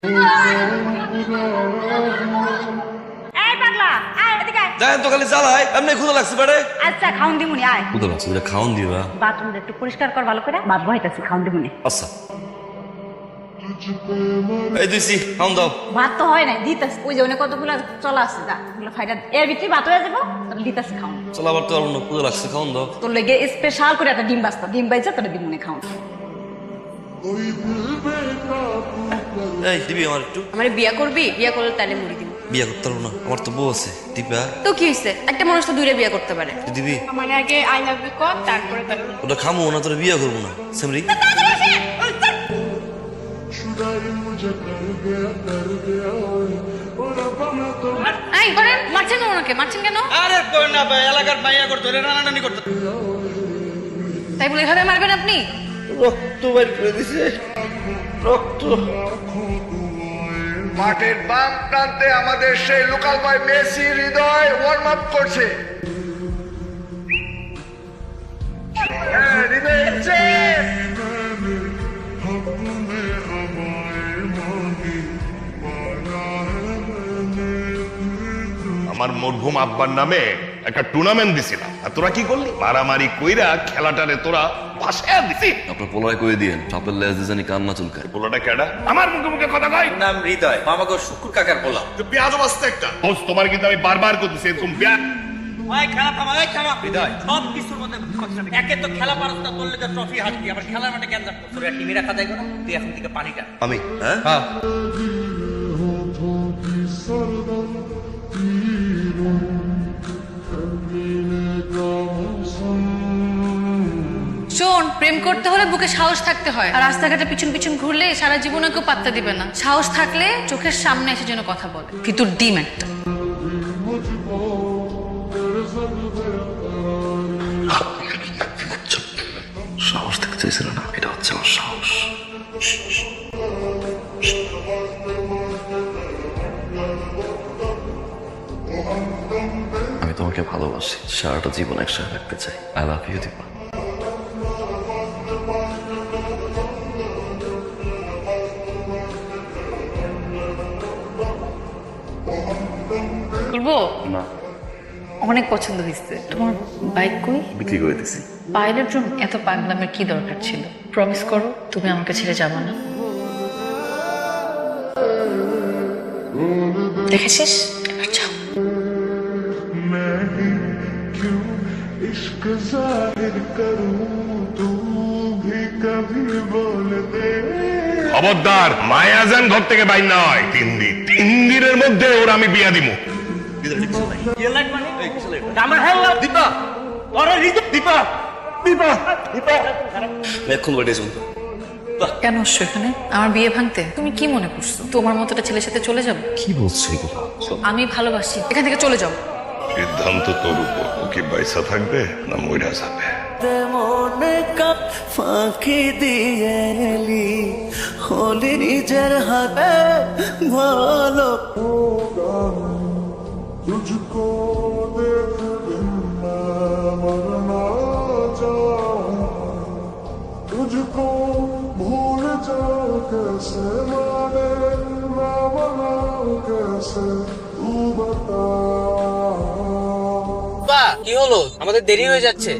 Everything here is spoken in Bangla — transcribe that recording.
এই পাগলা আয় এদিকে আয়। জানেন তো খালি চালাই এমনি ক্ষুধা লাগছে বেড়ে আচ্ছা খাউন দিমুনি আয়। ক্ষুধা লাগছে এটা খাওন দিবা। বাথরুমটা একটু পরিষ্কার কর ভালো করে, ভাত বহাইতাছি খাউন দিমুনি। আচ্ছা এই দিছি খাওন দাও। ভাত তো হয় নাই দিতাছি, ওই যে অনেক কতগুলো চলা আছে যা ওগুলো ফাইটা এর ভিতরে ভাত হয়ে যাবো তাহলে দিতাছি খাউন। চলো আবার তো আর অন্য ক্ষুধা লাগছে খাওন দাও। তোর লেগে স্পেশাল করে একটা ডিম বাস্তা ডিম বাইছে তোরা দিমুনি খাউন। এই দিবি আমার একটু। আমারে বিয়া করবি? বিয়া করলে তাহলে মুড়ি দিব। বিয়ে করতে পারবো না, আমার তো বউ আছে দিবা। তো কি হইছে, একটা মানুষ তো দুইটা বিয়া করতে পারে। তুই দিবি? মানে আগে আই লাভ ইউ কর, তারপরে ওটা খামো না, তোর বিয়ে করবো না সেমরি। এই করেন মারছেন কেন ওনাকে? মারছেন কেন? আরে কই না ভাই, এলাকার মাইয়া করতে রানারানি করতে তাই বলে এভাবে মারবেন আপনি? রক্ত বাইর করে দিছে, রক্ত। মাঠের বাম প্রান্তে আমাদের সেই লোকাল বয় মেসি হৃদয় ওয়ার্ম আপ করছে। হ্যাঁ, হৃদয় এসছে। আমার মরহুম আব্বার নামে একটা টুর্নামেন্ট দিছিলাম, আর তোরা কি করলি? মারামারি কইরা খেলাটারে তোরা ভাসায় দিছি। আপনার পোলায় করে দিয়েন, সাপের লেজ দিয়ে জানি কান্না চুলকায়। পোলাটা কেডা? আমার মুখে মুখে কথা কয়। নাম হৃদয়, মামাকে শুকুর কাকার বললাম। পেঁয়াজ বাস্তা একটা দোস্ত, তোমার কিন্তু আমি বারবার করতেছি এরকম ওই খেলা থামা, ওই থামা। হৃদয় সব কিছুর মধ্যে একে তো খেলা পারস না, তোর লেগে ট্রফি হাঁটবি, আবার খেলার মাঠে কেন যাবো? তোর টিভি রাখা যায় না, তুই এখন থেকে পানিটা। আমি হ্যাঁ শোন, প্রেম করতে হলে বুকে সাহস থাকতে হয়, আর রাস্তাঘাটে পিছন পিছন ঘুরলে সারা জীবনে কেউ পাত্তা দিবে না। সাহস থাকলে চোখের সামনে এসে যেন কথা বলে, কিন্তু ডিম একটা। সাহস থাকতে চাইছিল না, এটা হচ্ছে আমার সাহস। আমি তোমাকে ভালোবাসি, সারাটা জীবন একসাথে থাকতে চাই। I love you Dipa. বলবো না, অনেক পছন্দ হয়েছে। তোমার বাইক কই? বিক্রি করে দিছি। বাইরের জন্য এত পাগলামের কি দরকার ছিল? প্রমিস করো তুমি আমাকে ছেড়ে যাবে না। দেখেছিস, এবার যাও। খবরদার, মায়াজান ঘর থেকে বাইর না হয়। 3 দিনের মধ্যে ওর আমি বিয়া দিব। আমার হেল্লা দীপা, ওরে দীপা, দীপা, দীপা। এখন বটেছ কেন আসছো এখানে? আমার বিয়ে ভাঙতে? তুমি কি মনে করছো তোমার মতো একটা ছেলের সাথে চলে যাবো? কি বলছো এগুলো? আমি ভালোবাসি, এখান থেকে চলে যাও। সিদ্ধান্ত তোর উপর। ও কি বাইসা থাকবে না মইরা যাবে? মনে কাপ ফাঁকি দিয়ে এলি হলি নিজের হাতে ভালো। तुझको देख बिना मरना चाहूं, तुझको भूल जाऊं कैसे, माने ना मनाऊं कैसे, तू बता। কি হলো? আমাদের দেরি হয়ে যাচ্ছে।